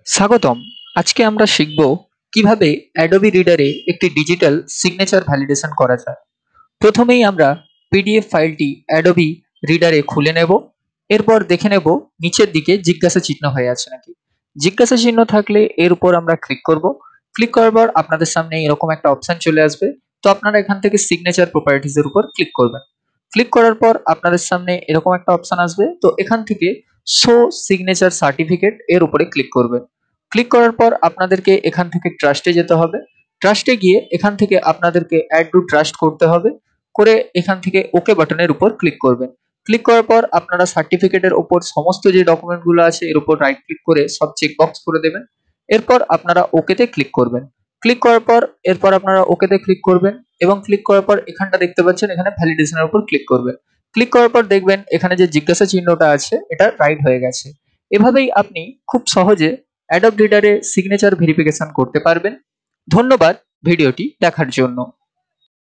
স্বাগতম। আজকে আমরা শিখব কিভাবে অ্যাডোবি রিডারে একটি ডিজিটাল সিগনেচার ভ্যালিডেশন করা যায়। প্রথমেই আমরা পিডিএফ ফাইলটি অ্যাডোবি রিডারে খুলে নেব। এরপর দেখে নেব নিচের দিকে জিজ্ঞাসা চিহ্ন হয়ে আছে নাকি। জিজ্ঞাসা চিহ্ন থাকলে এর উপর আমরা ক্লিক করব। ক্লিক করার পর আপনাদের সামনে এরকম একটা অপশন চলে আসবে। তো আপনারা এখান থেকে সিগনেচার প্রপার্টিজ এর উপর ক্লিক করবেন। ক্লিক করার পর আপনাদের সামনে এরকম একটা অপশন আসবে। তো এখান থেকে শো সিগনেচার সার্টিফিকেট এর উপরে ক্লিক করবেন। ক্লিক করার পর আপনাদেরকে এখান থেকে ট্রাস্টে যেতে হবে। ট্রাস্টে গিয়ে এখান থেকে আপনাদেরকে অ্যাড টু ট্রাস্ট করতে হবে। করে এখান থেকে ওকে বাটনের উপর ক্লিক করবেন। ক্লিক করার পর আপনারা সার্টিফিকেটের উপর সমস্ত যে ডকুমেন্টগুলো আছে এর উপর রাইট ক্লিক করে সব চেকবক্স করে দেবেন। এরপর আপনারা ওকেতে ক্লিক করবেন। ক্লিক করার পর এরপর আপনারা ওকেতে ক্লিক করবেন এবং ক্লিক করার পর এখানটা দেখতে পাচ্ছেন, এখানে ভ্যালিডেশনের উপর ক্লিক করবেন। ক্লিক করার পর দেখবেন এখানে যে জিজ্ঞাসা চিহ্নটা আছে এটা রাইট হয়ে গেছে। এভাবেই আপনি খুব সহজে অ্যাডোব রিডারে সিগনেচার ভেরিফিকেশন করতে পারবেন। ধন্যবাদ ভিডিওটি দেখার জন্য।